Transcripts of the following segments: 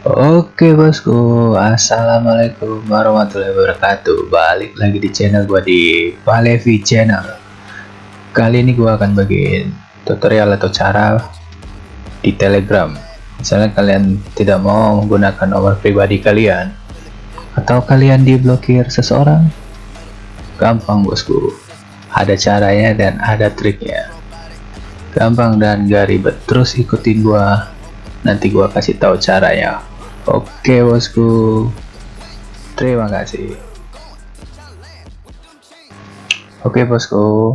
Oke bosku, assalamualaikum warahmatullahi wabarakatuh. Balik lagi di channel gua di Valevi Channel. Kali ini gua akan bagiin tutorial atau cara di Telegram. Misalnya kalian tidak mau menggunakan nomor pribadi kalian atau kalian diblokir seseorang, gampang bosku. Ada caranya dan ada triknya. Gampang dan gak ribet. Terus ikutin gua. Nanti gua kasih tahu caranya. Oke bosku, terima kasih. Oke bosku,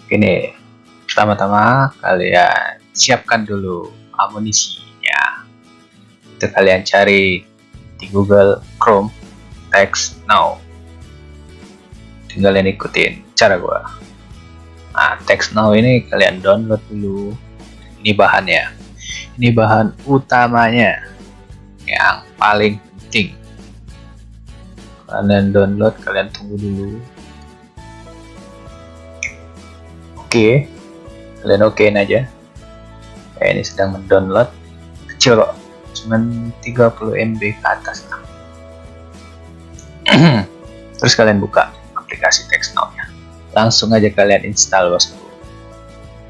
gini, pertama-tama kalian siapkan dulu amunisinya. Itu kalian cari di Google Chrome Text Now. Tinggal kalian ikutin cara gua. Nah, Text Now ini kalian download dulu. Ini bahannya. Ini bahan utamanya. Yang paling penting, kalian download, kalian tunggu dulu. Oke, kalian okein aja. Ini sedang mendownload, kecil kok, cuman 30 MB ke atas lah. Terus kalian buka aplikasi Text Now nya, langsung aja kalian install bosku.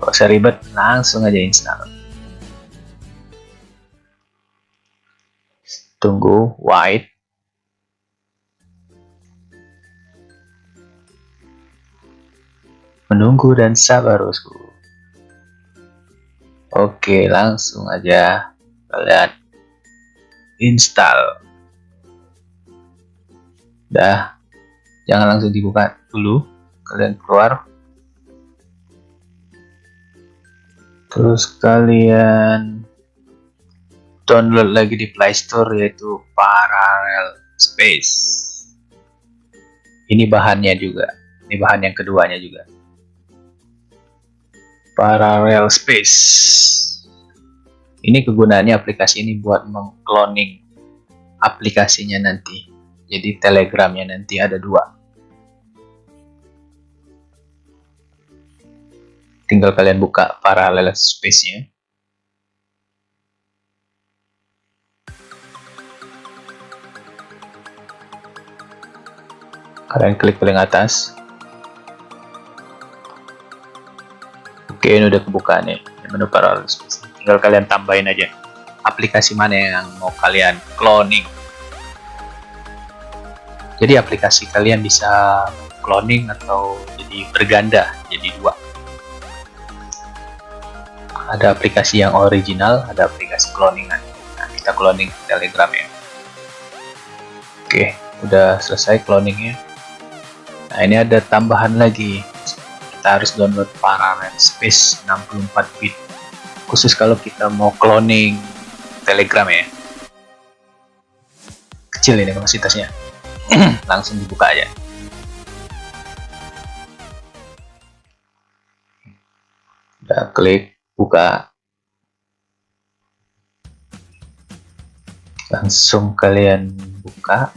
Gak usah ribet, langsung aja install. Tunggu wait. Menunggu dan sabar bosku. Oke, langsung aja kalian install. Dah, jangan langsung dibuka dulu, kalian keluar. Terus kalian download lagi di Play Store, yaitu Parallel Space. Ini bahannya juga, ini bahan yang keduanya juga, Parallel Space. Ini kegunaannya aplikasi ini buat mengcloning aplikasinya nanti. Jadi Telegramnya nanti ada dua. Tinggal kalian buka Parallel Space-nya. Kalian klik paling atas. Oke, ini udah kebuka nih menu Parallel Space. Tinggal kalian tambahin aja aplikasi mana yang mau kalian cloning. Jadi aplikasi kalian bisa cloning atau jadi berganda, jadi dua. Ada aplikasi yang original, ada aplikasi cloningan. Nah, kita cloning Telegram ya. Oke, udah selesai cloningnya. Nah, ini ada tambahan lagi. Kita harus download Parallel Space 64 bit. Khusus kalau kita mau cloning Telegram ya. Kecil ini kapasitasnya. Langsung dibuka aja. Udah klik buka. Langsung kalian buka.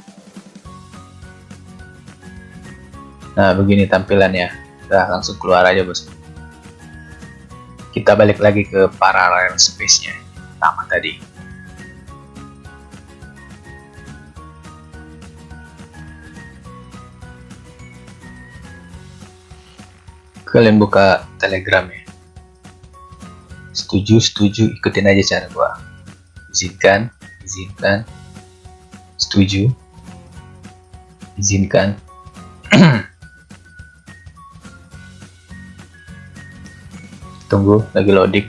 Nah, begini tampilannya. Udah langsung keluar aja bos. Kita balik lagi ke Parallel Space-nya pertama tadi. Kalian buka Telegramnya. Setuju, ikutin aja cara gua. Izinkan, setuju, izinkan. Tunggu, lagi loading.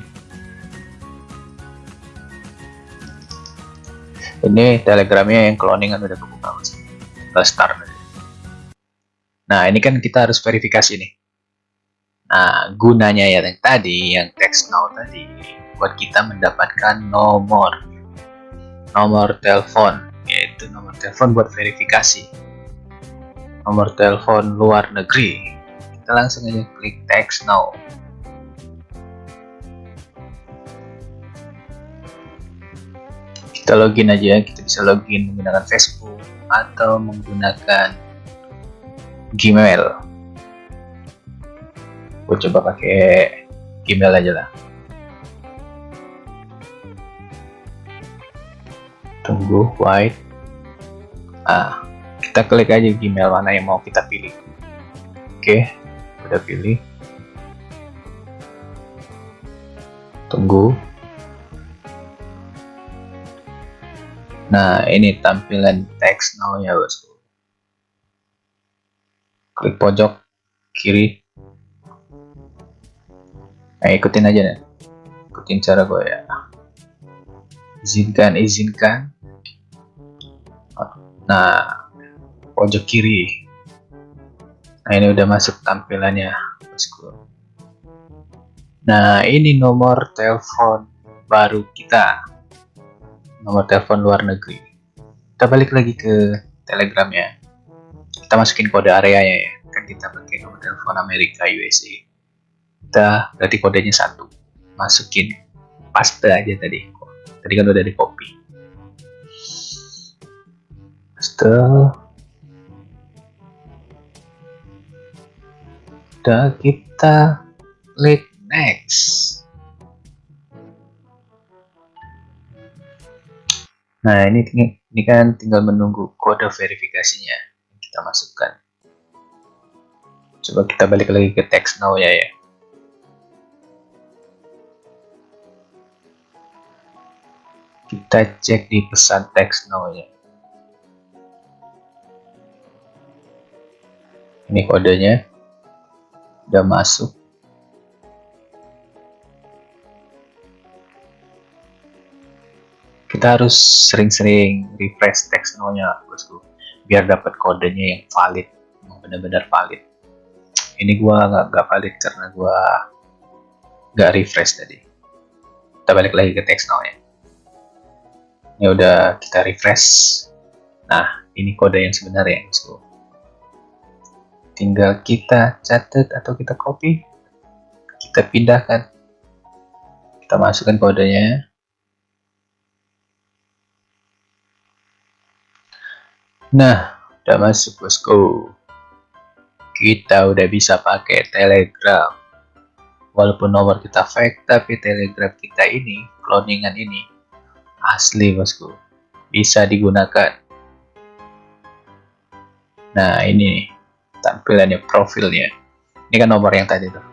Ini Telegramnya yang cloningan udah kebuka. Kita start. Nah, ini kan kita harus verifikasi nih. Nah, gunanya ya yang tadi, yang Text Now tadi, buat kita mendapatkan nomor telepon, yaitu nomor telepon buat verifikasi. Nomor telepon luar negeri. Kita langsung aja klik Text Now. Kita login aja, kita bisa login menggunakan Facebook atau menggunakan Gmail. Gue coba pakai Gmail aja lah. Tunggu, white. Kita klik aja Gmail mana yang mau kita pilih. Oke, udah pilih. Tunggu. Nah, ini tampilan text now ya bosku. Klik pojok kiri. Nah, ikutin aja nih. Ikutin cara gue ya. Izinkan. Nah, pojok kiri. Nah, ini udah masuk tampilannya bosku. Nah, ini nomor telepon baru kita. Nomor telepon luar negeri. Kita balik lagi ke Telegram ya. Kita masukin kode areanya ya. Kan kita pakai nomor telepon Amerika USA. Kita berarti kodenya 1. Masukin. Paste aja tadi. Tadi kan udah di copy. Paste. Udah, kita klik next. Nah, ini kan tinggal menunggu kode verifikasinya yang kita masukkan. Coba kita balik lagi ke text now ya. Kita cek di pesan text now ya. Ini kodenya udah masuk. Kita harus sering-sering refresh text now-nya bosku, biar dapat kodenya yang valid, yang benar-benar valid. Ini gua nggak valid karena gua nggak refresh tadi. Kita balik lagi ke text now ya. Ini udah kita refresh. Nah, ini kode yang sebenarnya bosku. Tinggal kita catat atau kita copy, kita pindahkan, kita masukkan kodenya. Nah, udah masuk bosku. Kita udah bisa pakai Telegram. Walaupun nomor kita fake, tapi Telegram kita ini, cloningan ini asli bosku. Bisa digunakan. Nah, ini tampilannya, profilnya. Ini kan nomor yang tadi tuh.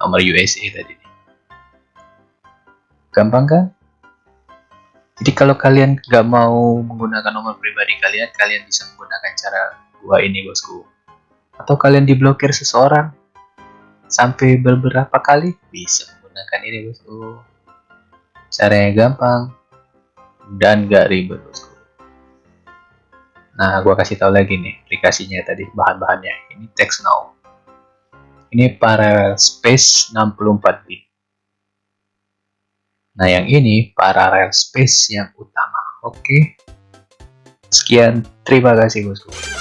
Nomor USA tadi. Gampang kan? Jadi kalau kalian gak mau menggunakan nomor pribadi kalian, kalian bisa menggunakan cara gua ini bosku. Atau kalian diblokir seseorang sampai beberapa kali, bisa menggunakan ini bosku. Caranya gampang dan gak ribet bosku. Nah, gua kasih tahu lagi nih aplikasinya tadi, bahan-bahannya. Ini text now. Ini parallel space 64 bit. Nah, yang ini parallel space yang utama. Oke. Sekian, terima kasih bosku.